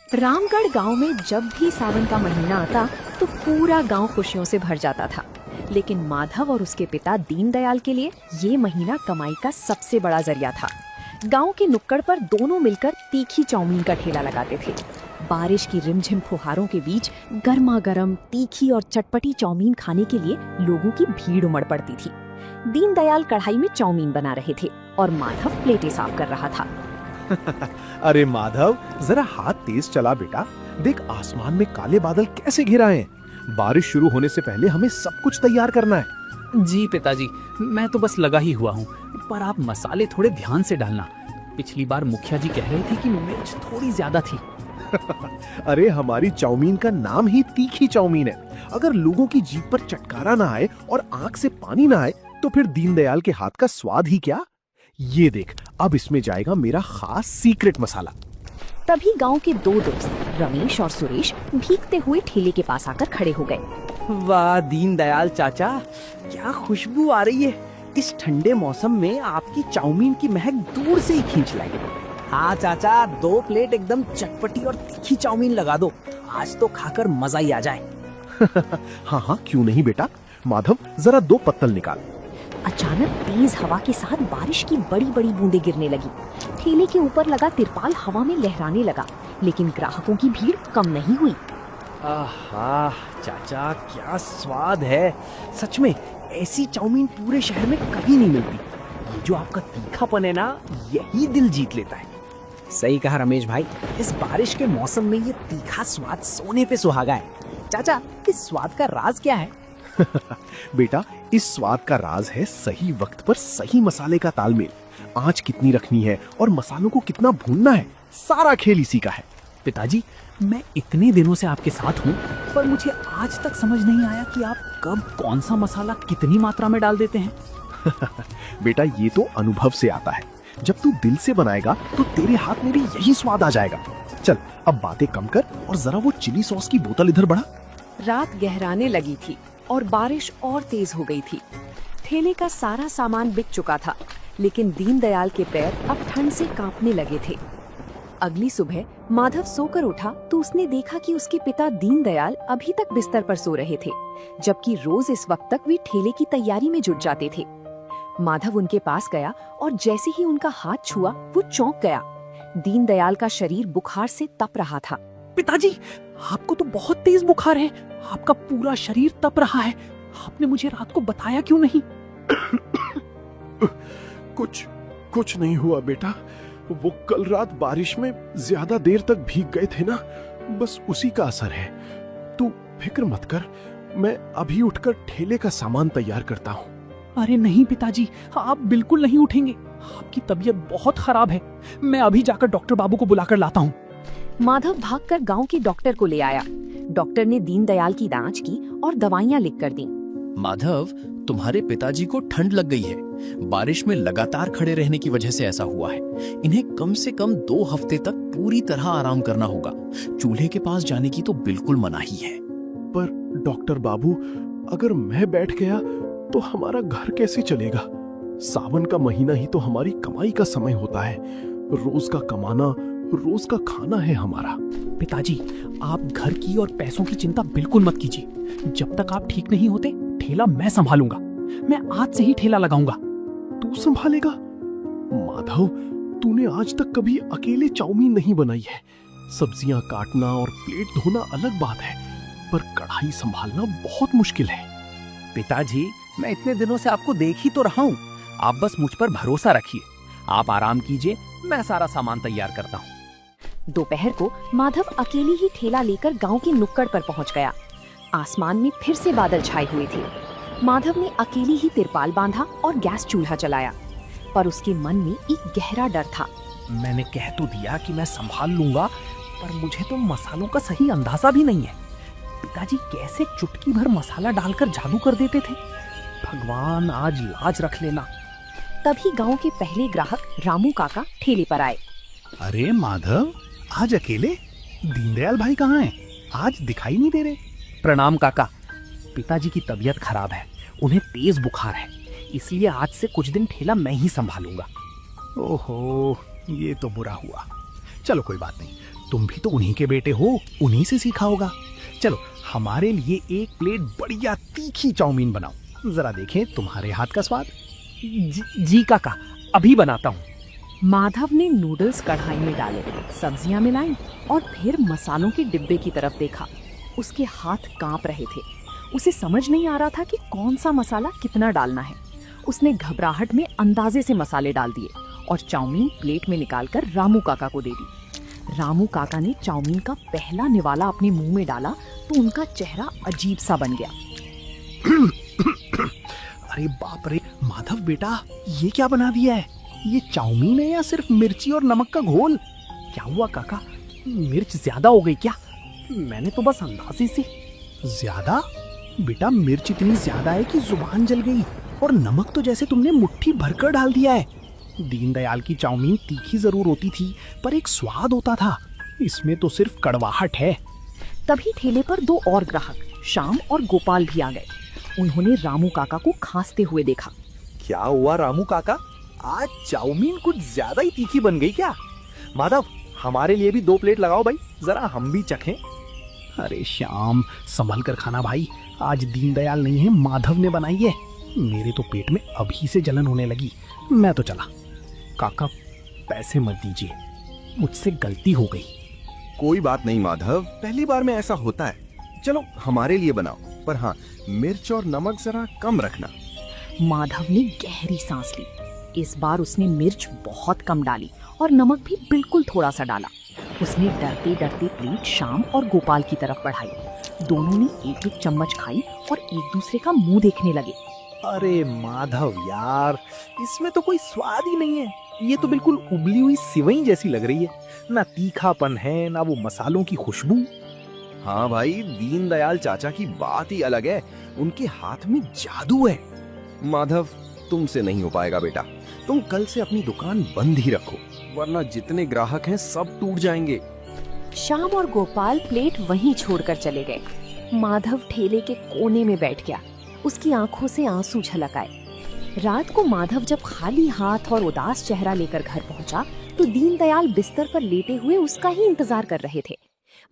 रामगढ़ गांव में जब भी सावन का महीना आता तो पूरा गांव खुशियों से भर जाता था। लेकिन माधव और उसके पिता दीनदयाल के लिए ये महीना कमाई का सबसे बड़ा जरिया था। गांव के नुक्कड़ पर दोनों मिलकर तीखी चाउमीन का ठेला लगाते थे। बारिश की रिमझिम फुहारों के बीच गर्मा गर्म तीखी और चटपटी चाउमीन खाने के लिए लोगों की भीड़ उमड़ पड़ती थी। दीनदयाल कढ़ाई में चाउमीन बना रहे थे और माधव प्लेटें साफ कर रहा था। अरे माधव, जरा हाथ तेज चला बेटा। देख आसमान में काले बादल कैसे घिर आए हैं। बारिश शुरू होने से पहले हमें सब कुछ तैयार करना है। जी पिताजी, मैं तो बस लगा ही हुआ हूँ, पर आप मसाले थोड़े ध्यान से डालना। पिछली बार मुखिया जी कह रहे थे कि मिर्च थोड़ी ज्यादा थी। अरे हमारी चाउमीन का नाम ही तीखी चाउमीन है। अगर लोगों की जीभ पर चटकारा ना आए और आंख से पानी ना आए तो फिर दीनदयाल के हाथ का स्वाद ही क्या। ये देख, अब इसमें जाएगा मेरा खास सीक्रेट मसाला। तभी गांव के दो दोस्त रमेश और सुरेश भीगते हुए ठेले के पास आकर खड़े हो गए। वाह दीनदयाल चाचा, क्या खुशबू आ रही है। इस ठंडे मौसम में आपकी चाउमीन की महक दूर से ही खींच लाई। हाँ चाचा, 2 प्लेट एकदम चटपटी और तीखी चाउमीन लगा दो। आज तो खाकर मजा ही आ जाए। हाँ हाँ, क्यों नहीं बेटा। माधव, जरा 2 पत्तल निकाल। अचानक तेज हवा के साथ बारिश की बड़ी बड़ी बूंदें गिरने लगी। ठेले के ऊपर लगा तिरपाल हवा में लहराने लगा, लेकिन ग्राहकों की भीड़ कम नहीं हुई। आहा चाचा, क्या स्वाद है। सच में ऐसी चाउमीन पूरे शहर में कहीं नहीं मिलती। ये जो आपका तीखापन है ना, यही दिल जीत लेता है। सही कहा रमेश भाई, इस बारिश के मौसम में ये तीखा स्वाद सोने पे सुहागा है। चाचा, इस स्वाद का राज क्या है? बेटा, इस स्वाद का राज है सही वक्त पर सही मसाले का तालमेल। आंच कितनी रखनी है और मसालों को कितना भूनना है, सारा खेल इसी का है। पिताजी, मैं इतने दिनों से आपके साथ हूँ, पर मुझे आज तक समझ नहीं आया कि आप कब कौन सा मसाला कितनी मात्रा में डाल देते हैं। बेटा, ये तो अनुभव से आता है। जब तू दिल से बनाएगा तो तेरे हाथ में भी यही स्वाद आ जाएगा। चल अब बातें कम कर और जरा वो चिली सॉस की बोतल इधर बढ़ा। रात गहराने लगी थी और बारिश और तेज हो गई थी। ठेले का सारा सामान बिक चुका था, लेकिन दीनदयाल के पैर अब ठंड से कांपने लगे थे। अगली सुबह माधव सोकर उठा तो उसने देखा कि उसके पिता दीनदयाल अभी तक बिस्तर पर सो रहे थे, जबकि रोज इस वक्त तक वे ठेले की तैयारी में जुट जाते थे। माधव उनके पास गया और जैसे ही उनका हाथ छुआ वो चौंक गया। दीनदयाल का शरीर बुखार से तप रहा था। पिताजी, आपको तो बहुत तेज बुखार है। आपका पूरा शरीर तप रहा है। आपने मुझे रात को बताया क्यों नहीं? कुछ नहीं हुआ बेटा। वो कल रात बारिश में ज्यादा देर तक भीग गए थे ना, बस उसी का असर है। तू फिक्र मत कर, मैं अभी उठकर ठेले का सामान तैयार करता हूँ। अरे नहीं पिताजी, आप बिल्कुल नहीं उठेंगे। आपकी तबीयत बहुत खराब है। मैं अभी जाकर डॉक्टर बाबू को बुलाकर लाता हूँ। माधव भागकर गांव के डॉक्टर को ले आया। डॉक्टर ने दीनदयाल की जांच की और दवाइयां लिख कर दी। माधव, तुम्हारे पिताजी को ठंड लग गई है। बारिश में लगातार खड़े रहने की वजह से ऐसा हुआ है। इन्हें कम से कम 2 हफ्ते तक पूरी तरह आराम करना होगा। चूल्हे के पास जाने की तो बिल्कुल मनाही है। पर डॉक्टर बाबू, अगर मैं बैठ गया तो हमारा घर कैसे चलेगा? सावन का महीना ही तो हमारी कमाई का समय होता है। रोज का कमाना, रोज का खाना है हमारा। पिताजी, आप घर की और पैसों की चिंता बिल्कुल मत कीजिए। जब तक आप ठीक नहीं होते, ठेला मैं संभालूंगा। मैं आज से ही ठेला लगाऊंगा। तू संभालेगा? माधव, तूने आज तक कभी अकेले चाउमीन नहीं बनाई है। सब्जियां काटना और प्लेट धोना अलग बात है, पर कढ़ाई संभालना बहुत मुश्किल है। पिताजी, मैं इतने दिनों से आपको देख ही तो रहा हूँ। आप बस मुझ पर भरोसा रखिए। आप आराम कीजिए, मैं सारा सामान तैयार करता हूँ। दोपहर को माधव अकेले ही ठेला लेकर गांव के नुक्कड़ पर पहुंच गया। आसमान में फिर से बादल छाए हुए थे। माधव ने अकेले ही तिरपाल बांधा और गैस चूल्हा जलाया, पर उसके मन में एक गहरा डर था। मैंने कह तो दिया कि मैं संभाल लूंगा, पर मुझे तो मसालों का सही अंदाजा भी नहीं है। पिताजी कैसे चुटकी भर मसाला डालकर जादू कर देते थे। भगवान, आज लाज रख लेना। तभी गांव के पहले ग्राहक रामू काका ठेले पर आए। अरे माधव, आज अकेले? दीनदयाल भाई कहाँ हैं? आज दिखाई नहीं दे रहे। प्रणाम काका। पिताजी की तबीयत खराब है, उन्हें तेज बुखार है, इसलिए आज से कुछ दिन ठेला मैं ही संभालूंगा। ओहो, ये तो बुरा हुआ। चलो कोई बात नहीं, तुम भी तो उन्हीं के बेटे हो, उन्हीं से सीखा होगा। चलो हमारे लिए एक प्लेट बढ़िया तीखी चाउमीन बनाओ, जरा देखें तुम्हारे हाथ का स्वाद। जी काका, अभी बनाता हूँ। माधव ने नूडल्स कढ़ाई में डाले, सब्जियां मिलाई और फिर मसालों के डिब्बे की तरफ देखा। उसके हाथ कांप रहे थे। उसे समझ नहीं आ रहा था कि कौन सा मसाला कितना डालना है। उसने घबराहट में अंदाजे से मसाले डाल दिए और चाउमीन प्लेट में निकालकर रामू काका को दे दी। रामू काका ने चाउमीन का पहला निवाला अपने मुंह में डाला तो उनका चेहरा अजीब सा बन गया। अरे बाप रे माधव बेटा, ये क्या बना दिया है? ये चाउमीन है या सिर्फ मिर्ची और नमक का घोल? क्या हुआ काका, मिर्च ज्यादा हो गई क्या? मैंने तो बस अंदाजे से। ज्यादा? बेटा मिर्च इतनी ज्यादा है कि जुबान जल गई, और नमक तो जैसे तुमने मुट्ठी भरकर डाल दिया है। दीनदयाल की चाउमीन तीखी जरूर होती थी, पर एक स्वाद होता था। इसमें तो सिर्फ कड़वाहट है। तभी ठेले पर दो और ग्राहक श्याम और गोपाल भी आ गए। उन्होंने रामू काका को खांसते हुए देखा। क्या हुआ रामू काका, आज चाउमीन कुछ ज्यादा ही तीखी बन गई क्या? माधव, हमारे लिए भी 2 प्लेट लगाओ भाई, जरा हम भी चखें। अरे श्याम, संभल कर खाना भाई, आज दीनदयाल नहीं है, माधव ने बनाई है। मेरे तो पेट में अभी से जलन होने लगी, मैं तो चला। काका पैसे मत दीजिए, मुझसे गलती हो गई। कोई बात नहीं माधव, पहली बार में ऐसा होता है। चलो हमारे लिए बनाओ, पर हाँ मिर्च और नमक जरा कम रखना। माधव ने गहरी सांस ली। इस बार उसने मिर्च बहुत कम डाली और नमक भी बिल्कुल थोड़ा सा डाला। उसने डरते डरते प्लेट श्याम और गोपाल की तरफ बढ़ाई। दोनों ने एक एक चम्मच खाई और एक दूसरे का मुंह देखने लगे। अरे माधव यार, इसमें तो कोई स्वाद ही नहीं है। ये तो बिल्कुल उबली हुई सिवई जैसी लग रही है। ना तीखापन है, ना वो मसालों की खुशबू। हाँ भाई, दीनदयाल चाचा की बात ही अलग है, उनके हाथ में जादू है। माधव, तुमसे नहीं हो पाएगा बेटा, तुम कल से अपनी दुकान बंद ही रखो, वरना जितने ग्राहक हैं सब टूट जाएंगे। श्याम और गोपाल प्लेट वहीं छोड़कर चले गए। माधव ठेले के कोने में बैठ गया। उसकी आंखों से आंसू छलक आए। रात को माधव जब खाली हाथ और उदास चेहरा लेकर घर पहुंचा तो दीनदयाल बिस्तर पर लेटे हुए उसका ही इंतजार कर रहे थे।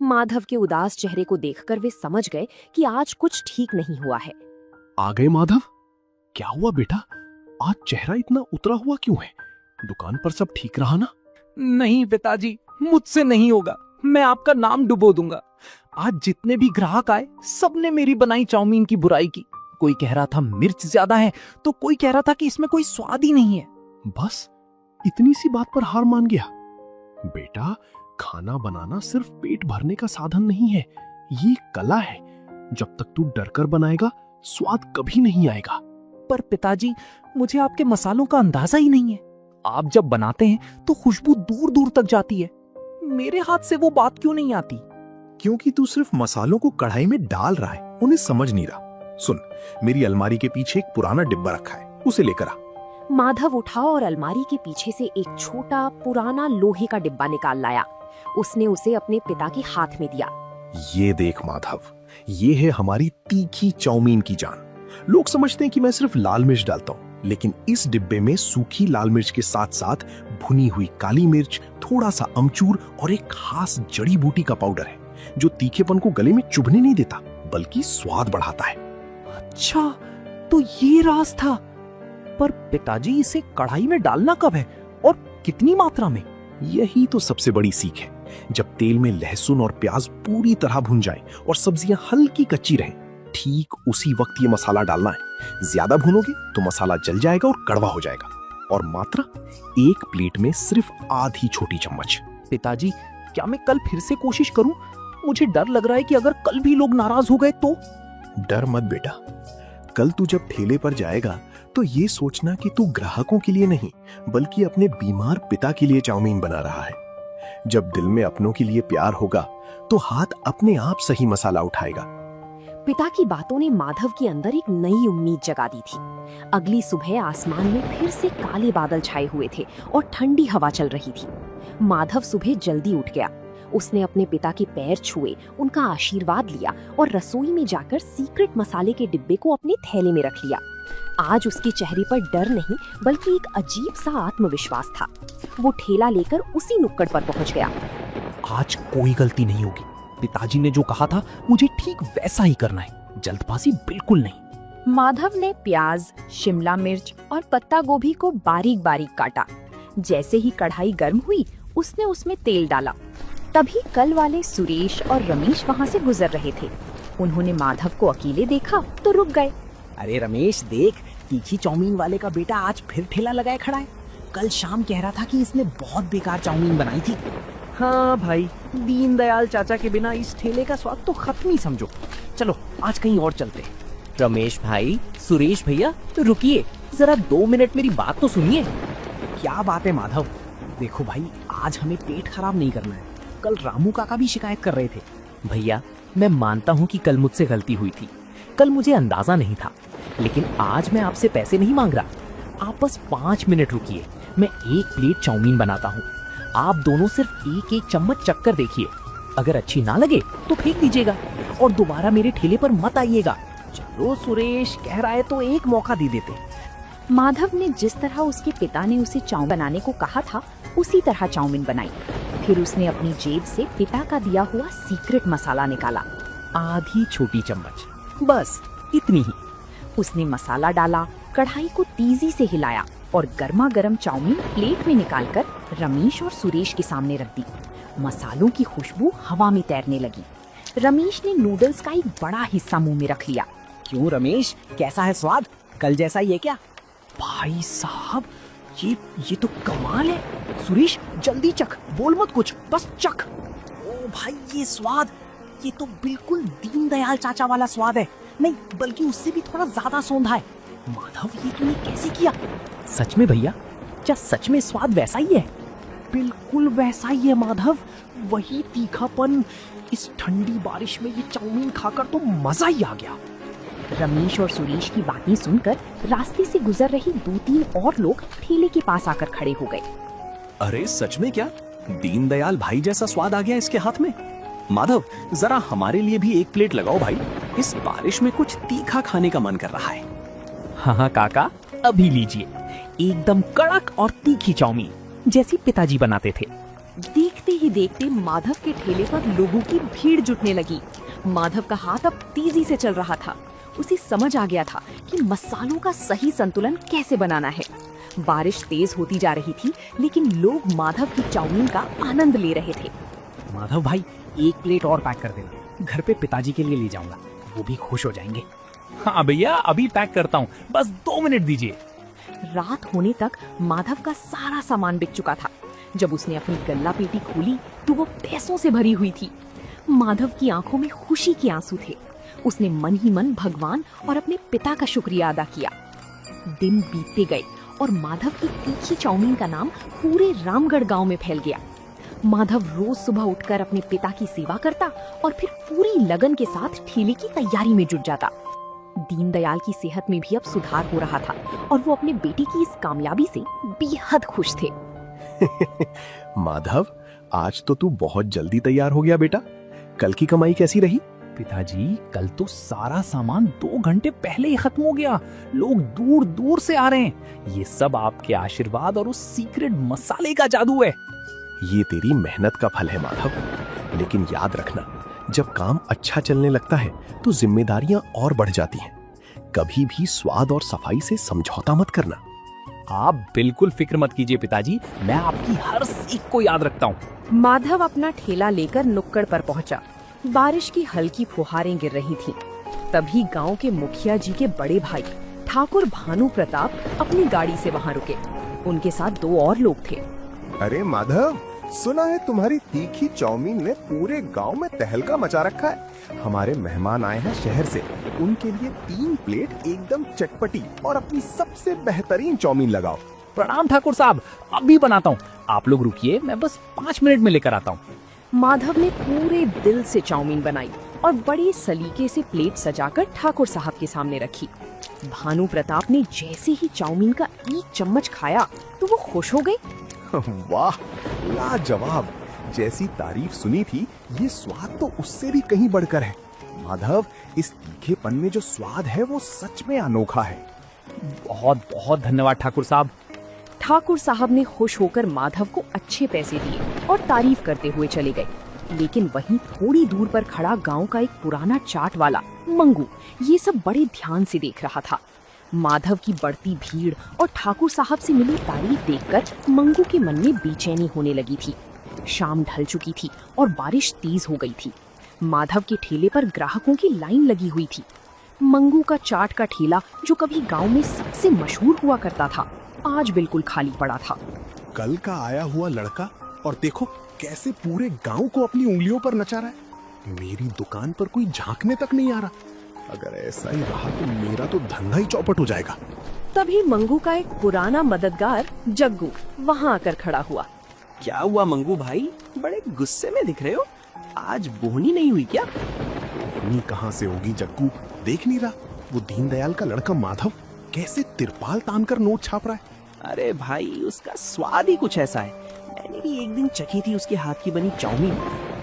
माधव के उदास चेहरे को देखकर वे समझ गए कि आज कुछ ठीक नहीं हुआ है। आ गए माधव? क्या हुआ बेटा, आज चेहरा इतना उतरा हुआ क्यों है? दुकान पर सब ठीक रहा ना? नहीं पिताजी, मुझसे नहीं होगा, मैं आपका नाम डुबो दूंगा। आज जितने भी ग्राहक आए सबने मेरी बनाई चाउमीन की बुराई की। कोई कह रहा था मिर्च ज्यादा है, तो कोई कह रहा था कि इसमें कोई स्वाद ही नहीं है। बस इतनी सी बात पर हार मान गया? बेटा, खाना बनाना सिर्फ पेट भरने का साधन नहीं है, ये कला है। जब तक तू डरकर बनाएगा स्वाद कभी नहीं आएगा। पर पिताजी, मुझे आपके मसालों का अंदाजा ही नहीं है। आप जब बनाते हैं तो खुशबू दूर दूर तक जाती है, मेरे हाथ से वो बात क्यों नहीं आती? क्योंकि तू सिर्फ मसालों को कढ़ाई में डाल रहा है, उन्हें समझ नहीं रहा। सुन, मेरी अलमारी के पीछे एक पुराना डिब्बा रखा है, उसे लेकर आ। माधव उठा और अलमारी के पीछे से एक छोटा पुराना लोहे का डिब्बा निकाल लाया। उसने उसे अपने पिता के हाथ में दिया। ये देख माधव, ये है हमारी तीखी चाउमीन की जान। लोग समझते हैं कि मैं सिर्फ लाल मिर्च डालता हूँ, लेकिन इस डिब्बे में सूखी लाल मिर्च के साथ साथ भुनी हुई काली मिर्च, थोड़ा सा अमचूर और एक खास जड़ी बूटी का पाउडर है, जो तीखेपन को गले में चुभने नहीं देता बल्कि स्वाद बढ़ाता है। अच्छा, तो ये राज था। पर पिताजी, इसे कढ़ाई में डालना कब है और कितनी मात्रा में? यही तो सबसे बड़ी सीख है। जब तेल में लहसुन और प्याज पूरी तरह भुन जाए और सब्जियां हल्की कच्ची रहें, ठीक उसी वक्त ये मसाला डालना है। ज्यादा भुनोगे तो मसाला जल जाएगा और कड़वा हो जाएगा। और मात्रा एक प्लेट में सिर्फ आधी छोटी चम्मच। पिताजी, क्या मैं कल फिर से कोशिश करूं? मुझे डर लग रहा है कि अगर कल भी लोग नाराज हो गए तो। डर मत बेटा, कल तू जब ठेले पर जाएगा तो ये सोचना कि तू ग्राहकों के लिए नहीं बल्कि अपने बीमार पिता के लिए चाउमीन बना रहा है। जब दिल में अपनों के लिए प्यार होगा तो हाथ अपने आप सही मसाला उठाएगा। पिता की बातों ने माधव के अंदर एक नई उम्मीद जगा दी थी। अगली सुबह आसमान में फिर से काले बादल छाए हुए थे और ठंडी हवा चल रही थी। माधव सुबह जल्दी उठ गया। उसने अपने पिता के पैर छुए, उनका आशीर्वाद लिया और रसोई में जाकर सीक्रेट मसाले के डिब्बे को अपने थैले में रख लिया। आज उसके चेहरे पर डर नहीं बल्कि एक अजीब सा आत्मविश्वास था। वो ठेला लेकर उसी नुक्कड़ पर पहुंच गया। आज कोई गलती नहीं होगी। पिताजी ने जो कहा था मुझे ठीक वैसा ही करना है, जल्दबाजी बिल्कुल नहीं। माधव ने प्याज, शिमला मिर्च और पत्ता गोभी को बारीक बारीक काटा। जैसे ही कढ़ाई गर्म हुई उसने उसमें तेल डाला। तभी कल वाले सुरेश और रमेश वहाँ से गुजर रहे थे। उन्होंने माधव को अकेले देखा तो रुक गए। अरे रमेश देख, तीखी चाउमीन वाले का बेटा आज फिर ठेला लगाए खड़ा है। कल शाम कह रहा था कि इसने बहुत बेकार चाउमीन बनाई थी। हाँ भाई, दीनदयाल चाचा के बिना इस ठेले का स्वाद तो खत्म ही समझो। चलो आज कहीं और चलते हैं। रमेश भाई, सुरेश भैया, रुकिए, जरा 2 मिनट मेरी बात तो सुनिए। क्या बात है माधव? देखो भाई, आज हमें पेट खराब नहीं करना है। कल रामू काका भी शिकायत कर रहे थे। भैया, मैं मानता हूँ कि कल मुझसे गलती हुई थी। कल मुझे अंदाजा नहीं था, लेकिन आज मैं आपसे पैसे नहीं मांग रहा। आप बस 5 मिनट रुकिए, मैं 1 प्लेट चाउमीन बनाता हूँ। आप दोनों सिर्फ 1-1 चम्मच चक्कर देखिए। अगर अच्छी ना लगे तो फेंक दीजिएगा और दोबारा मेरे ठेले पर मत आइएगा। चलो सुरेश कह रहा है तो एक मौका दे देते। माधव ने जिस तरह उसके पिता ने उसे चाउमीन बनाने को कहा था उसी तरह चाउमीन बनाई। फिर उसने अपनी जेब से पिता का दिया हुआ सीक्रेट मसाला निकाला। आधी छोटी चम्मच, बस इतनी ही। उसने मसाला डाला, कढ़ाई को तेजी से हिलाया और गर्मा गर्म चाउमीन प्लेट में निकालकर रमेश और सुरेश के सामने रख दी। मसालों की खुशबू हवा में तैरने लगी। रमेश ने नूडल्स का एक बड़ा हिस्सा मुंह में रख लिया। क्यों रमेश, कैसा है स्वाद? कल जैसा ही है क्या? भाई साहब, ये तो कमाल है। सुरेश जल्दी चख, बोल मत कुछ, बस चख। ओ भाई, ये स्वाद, ये तो बिल्कुल दीनदयाल चाचा वाला स्वाद है। नहीं, बल्कि उससे भी थोड़ा ज्यादा सौंधा है। माधव, ये तूने कैसे किया? सच में भैया, क्या सच में स्वाद वैसा ही है? बिल्कुल वैसा ही है माधव, वही तीखापन। इस ठंडी बारिश में ये चाउमीन खाकर तो मजा ही आ गया। रमेश और सुरेश की बातें सुनकर रास्ते से गुजर रही 2-3 और लोग ठेले के पास आकर खड़े हो गए। अरे सच में क्या दीनदयाल भाई जैसा स्वाद आ गया इसके हाथ में? माधव, जरा हमारे लिए भी 1 प्लेट लगाओ भाई। इस बारिश में कुछ तीखा खाने का मन कर रहा है। हाँ काका, अभी लीजिए, एकदम कड़क और तीखी चाउमीन जैसी पिताजी बनाते थे। देखते ही देखते माधव के ठेले पर लोगों की भीड़ जुटने लगी। माधव का हाथ अब तेजी से चल रहा था। उसे समझ आ गया था कि मसालों का सही संतुलन कैसे बनाना है। बारिश तेज होती जा रही थी, लेकिन लोग माधव की चाउमीन का आनंद ले रहे थे। माधव भाई, 1 प्लेट और पैक कर देना, घर पे पिताजी के लिए ले जाऊंगा, वो भी खुश हो जाएंगे। हाँ भैया, अभी पैक करता हूँ, बस 2 मिनट दीजिए। रात होने तक माधव का सारा सामान बिक चुका था। जब उसने अपनी गल्ला पेटी खोली तो वो पैसों से भरी हुई थी। माधव की आंखों में खुशी के आंसू थे। उसने मन ही मन भगवान और अपने पिता का शुक्रिया अदा किया। दिन बीतते गए और माधव की तीखी चाउमीन का नाम पूरे रामगढ़ गांव में फैल गया। माधव रोज सुबह उठकर अपने पिता की सेवा करता और फिर पूरी लगन के साथ ठेले की तैयारी में जुट जाता। दीनदयाल की सेहत में भी अब सुधार हो रहा था और वो अपने बेटे की इस कामयाबी से बेहद खुश थे। माधव, आज तो तू बहुत जल्दी तैयार हो गया बेटा। कल की कमाई कैसी रही? पिताजी, कल तो सारा सामान 2 घंटे पहले ही खत्म हो गया। लोग दूर दूर से आ रहे हैं। ये सब आपके आशीर्वाद और उस सीक्रेट मसाले का जादू है। ये तेरी मेहनत का फल है माधव, लेकिन याद रखना, जब काम अच्छा चलने लगता है तो जिम्मेदारियां और बढ़ जाती हैं। कभी भी स्वाद और सफाई से समझौता मत करना। आप बिल्कुल फिक्र मत कीजिए पिताजी, मैं आपकी हर सीख को याद रखता हूँ। माधव अपना ठेला लेकर नुक्कड़ पर पहुंचा। बारिश की हल्की फुहारें गिर रही थीं। तभी गांव के मुखिया जी के बड़े भाई ठाकुर भानु प्रताप अपनी गाड़ी से वहां रुके। उनके साथ 2 और लोग थे। अरे माधव, सुना है तुम्हारी तीखी चाउमीन ने पूरे गांव में तहलका मचा रखा है। हमारे मेहमान आए हैं शहर से, उनके लिए 3 प्लेट एकदम चटपटी और अपनी सबसे बेहतरीन चाउमीन लगाओ। प्रणाम ठाकुर साहब, अभी बनाता हूँ, आप लोग रुकिए, मैं बस 5 मिनट में लेकर आता हूँ। माधव ने पूरे दिल से चाउमीन बनाई और बड़े सलीके से प्लेट सजाकर ठाकुर साहब के सामने रखी। भानु प्रताप ने जैसे ही चाउमीन का 1 चम्मच खाया तो वो खुश हो गए। वाह, लाजवाब। जैसी तारीफ सुनी थी, ये स्वाद तो उससे भी कहीं बढ़कर है। माधव, इस तीखेपन में जो स्वाद है वो सच में अनोखा है। बहुत बहुत धन्यवाद ठाकुर साहब। ठाकुर साहब ने खुश होकर माधव को अच्छे पैसे दिए और तारीफ करते हुए चले गए। लेकिन वहीं थोड़ी दूर पर खड़ा गांव का एक पुराना चाट वाला मंगू ये सब बड़े ध्यान से देख रहा था। माधव की बढ़ती भीड़ और ठाकुर साहब से मिली तारीफ देखकर मंगू के मन में बेचैनी होने लगी थी। शाम ढल चुकी थी और बारिश तेज हो गई थी। माधव के ठेले पर ग्राहकों की लाइन लगी हुई थी। मंगू का चाट का ठेला, जो कभी गांव में सबसे मशहूर हुआ करता था, आज बिल्कुल खाली पड़ा था। कल का आया हुआ लड़का, और देखो कैसे पूरे गांव को अपनी उंगलियों पर नचा रहा है। मेरी दुकान पर कोई झांकने तक नहीं आ रहा। अगर ऐसा ही रहा तो मेरा तो धंधा ही चौपट हो जाएगा। तभी मंगू का एक पुराना मददगार जग्गू वहां आकर खड़ा हुआ। क्या हुआ मंगू भाई, बड़े गुस्से में दिख रहे हो? आज बोहनी नहीं हुई क्या? बोहनी कहाँ से होगी जग्गू? देख नहीं रहा वो दीनदयाल का लड़का माधव कैसे तिरपाल तानकर नोट छाप रहा है। अरे भाई, उसका स्वाद ही कुछ ऐसा है। मैंने भी एक दिन चखी थी उसके हाथ की बनी चाउमीन।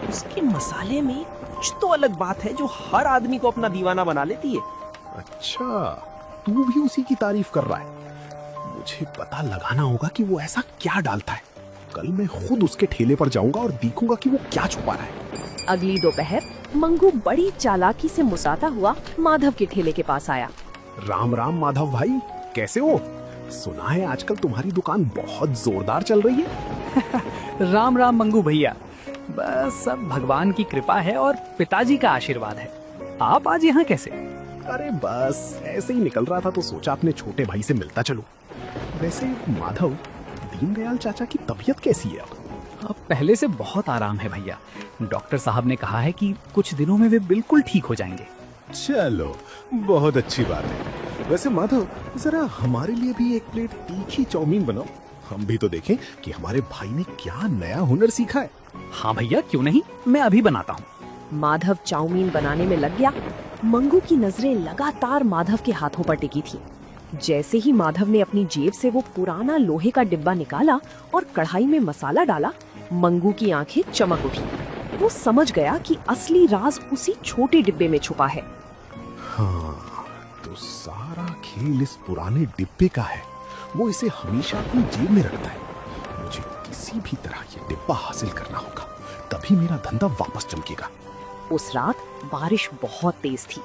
उसके मसाले में कुछ तो अलग बात है जो हर आदमी को अपना दीवाना बना लेती है। अच्छा, तू भी उसी की तारीफ कर रहा है। मुझे पता लगाना होगा कि वो ऐसा क्या डालता है। कल मैं खुद उसके ठेले पर जाऊंगा और देखूंगा कि वो क्या छुपा रहा है। अगली दोपहर मंगू बड़ी चालाकी से मुस्कुराता हुआ माधव के ठेले के पास आया। राम राम माधव भाई, कैसे हो? सुना है आजकल तुम्हारी दुकान बहुत जोरदार चल रही है। राम राम मंगू भैया, बस सब भगवान की कृपा है और पिताजी का आशीर्वाद है। आप आज यहाँ कैसे? अरे बस ऐसे ही निकल रहा था तो सोचा अपने छोटे भाई से मिलता चलूं। वैसे माधव, दीनदयाल चाचा की तबीयत कैसी है अब? पहले से बहुत आराम है भैया। डॉक्टर साहब ने कहा है कि कुछ दिनों में वे बिल्कुल ठीक हो जाएंगे। चलो, बहुत अच्छी बात है। वैसे माधव, जरा हमारे लिए भी एक प्लेट तीखी चाउमीन बनाओ। हम भी तो देखें कि हमारे भाई ने क्या नया हुनर सीखा है। हाँ भैया, क्यों नहीं, मैं अभी बनाता हूँ। माधव चाउमीन बनाने में लग गया। मंगू की नजरें लगातार माधव के हाथों पर टिकी थी। जैसे ही माधव ने अपनी जेब से वो पुराना लोहे का डिब्बा निकाला और कढ़ाई में मसाला डाला, मंगू की आंखें चमक उठी। वो समझ गया कि असली राज उसी छोटे डिब्बे में छुपा है। हाँ, तो सारा खेल इस पुराने डिब्बे का है। वो इसे हमेशा अपनी जेब में रखता है। मुझे किसी भी तरह ये डिब्बा हासिल करना होगा, तभी मेरा धंधा वापस चमकेगा। उस रात बारिश बहुत तेज थी।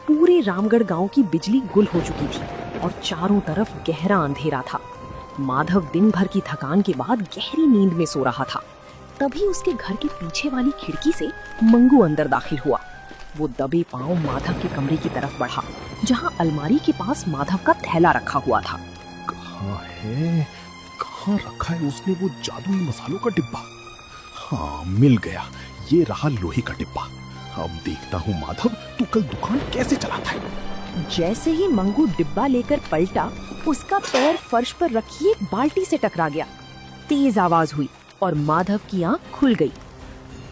पूरे रामगढ़ गांव की बिजली गुल हो चुकी थी और चारों तरफ गहरा अंधेरा था। माधव दिन भर की थकान के बाद गहरी नींद में सो रहा था। तभी उसके घर के पीछे वाली खिड़की से मंगू अंदर दाखिल हुआ। वो दबे पांव माधव के कमरे की तरफ बढ़ा, जहां अलमारी के पास माधव का थैला रखा हुआ था। कहाँ है, कहाँ रखा है उसने वो जादुई मसालों का डिब्बा? हाँ, मिल गया। ये रहा लोहे का डिब्बा। अब देखता हूँ माधव, तू कल दुकान कैसे चलाता है। जैसे ही मंगू डिब्बा लेकर पलटा, उसका पैर फर्श पर रखी एक बाल्टी से टकरा गया। तेज आवाज हुई और माधव की आंख खुल गई।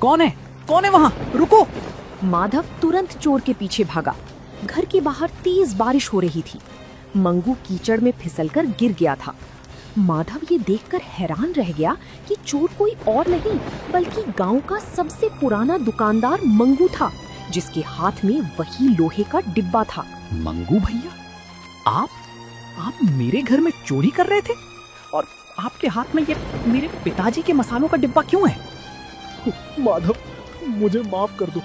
कौन है? कौन है वहाँ? रुको! माधव तुरंत चोर के पीछे भागा। घर के बाहर तेज बारिश हो रही थी। मंगू कीचड़ में फिसलकर गिर गया था। माधव ये देखकर हैरान रह गया कि चोर कोई और नहीं बल्कि गांव का सबसे पुराना दुकानदार मंगू था, जिसके हाथ में वही लोहे का डिब्बा था। मंगू भैया, आप मेरे घर में चोरी कर रहे थे? और आपके हाथ में ये मेरे पिताजी के मसालों का डिब्बा क्यों है? माधव, मुझे माफ कर दो।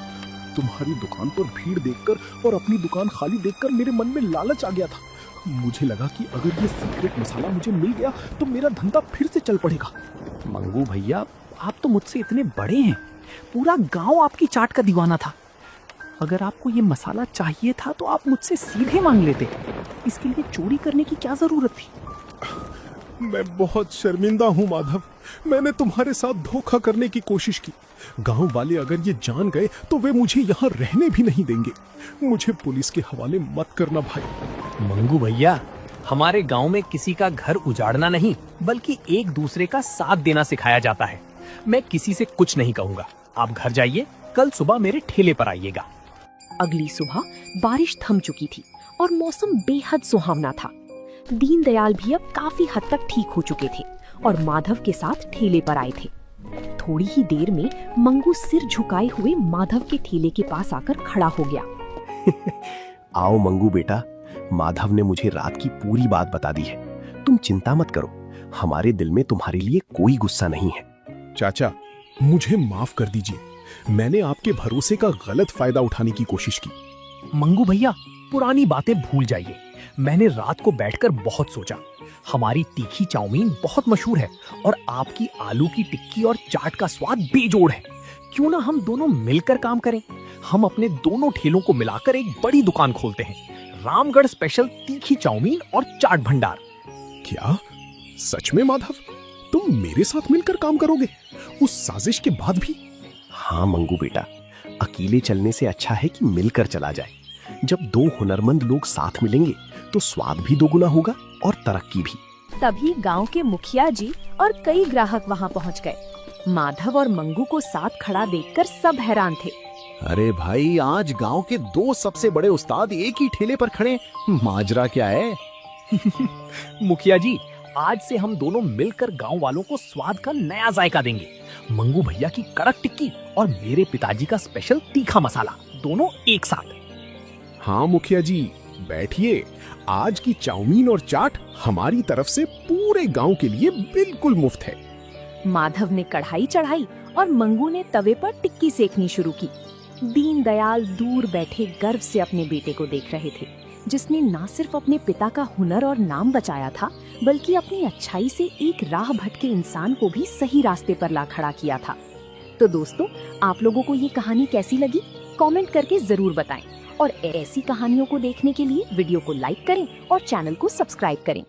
तुम्हारी दुकान पर भीड़ देखकर और अपनी दुकान खाली देखकर मेरे मन में लालच आ गया था। मुझे लगा कि अगर ये सीक्रेट मसाला मुझे मिल गया तो मेरा धंधा फिर से चल पड़ेगा। मंगू भैया, आप तो मुझसे इतने बड़े हैं। पूरा गांव आपकी चाट का दीवाना था। अगर आपको ये मसाला चाहिए था तो आप मुझसे सीधे मांग लेते। इसके लिए चोरी करने की क्या जरूरत थी? मैं बहुत शर्मिंदा हूँ माधव। मैंने तुम्हारे साथ धोखा करने की कोशिश की। गांव वाले अगर ये जान गए तो वे मुझे यहाँ रहने भी नहीं देंगे। मुझे पुलिस के हवाले मत करना भाई। मंगू भैया, हमारे गांव में किसी का घर उजाड़ना नहीं बल्कि एक दूसरे का साथ देना सिखाया जाता है। मैं किसी से कुछ नहीं कहूँगा। आप घर जाइए, कल सुबह मेरे ठेले पर आइएगा। अगली सुबह बारिश थम चुकी थी और मौसम बेहद सुहावना था। दीनदयाल भी अब काफी हद तक ठीक हो चुके थे और माधव के साथ ठेले पर आए थे। थोड़ी ही देर में मंगू सिर झुकाए हुए माधव के ठेले के पास आकर खड़ा हो गया। आओ मंगू बेटा, माधव ने मुझे रात की पूरी बात बता दी है। तुम चिंता मत करो, हमारे दिल में तुम्हारे लिए कोई गुस्सा नहीं है। चाचा, मुझे माफ कर दीजिए। मैंने आपके भरोसे का गलत फायदा उठाने की कोशिश की। मंगू भैया, पुरानी बातें भूल जाइए। मैंने रात को बैठकर बहुत सोचा। हमारी तीखी चाउमीन बहुत मशहूर है और आपकी आलू की टिक्की और चाट का स्वाद बेजोड़ है। क्यों ना हम दोनों मिलकर काम करें? हम अपने दोनों ठेलों को मिलाकर एक बड़ी दुकान खोलते हैं, रामगढ़ स्पेशल तीखी चाउमीन और चाट भंडार। क्या सच में माधव, तुम मेरे साथ मिलकर काम करोगे उस साजिश के बाद भी? हाँ मंगू बेटा, अकेले चलने से अच्छा है कि मिलकर चला जाए। जब दो हुनरमंद लोग साथ मिलेंगे तो स्वाद भी दोगुना होगा और तरक्की भी। तभी गांव के मुखिया जी और कई ग्राहक वहां पहुंच गए। माधव और मंगू को साथ खड़ा देखकर सब हैरान थे। अरे भाई, आज गांव के दो सबसे बड़े उस्ताद एक ही ठेले पर खड़े, माजरा क्या है? मुखिया जी, आज से हम दोनों मिलकर गांव वालों को स्वाद का नया जायका देंगे। मंगू भैया की कड़क टिक्की और मेरे पिताजी का स्पेशल तीखा मसाला, दोनों एक साथ। हाँ मुखिया जी, बैठिए। आज की चाउमीन और चाट हमारी तरफ से पूरे गांव के लिए बिल्कुल मुफ्त है। माधव ने कढ़ाई चढ़ाई और मंगू ने तवे पर टिक्की सेकनी शुरू की। दीनदयाल दूर बैठे गर्व से अपने बेटे को देख रहे थे, जिसने न सिर्फ अपने पिता का हुनर और नाम बचाया था, बल्कि अपनी अच्छाई से एक राह भटके इंसान को भी सही रास्ते पर ला खड़ा किया था। तो दोस्तों, आप लोगों को ये कहानी कैसी लगी? कमेंट करके जरूर बताएं और ऐसी कहानियों को देखने के लिए वीडियो को लाइक करें और चैनल को सब्सक्राइब करें।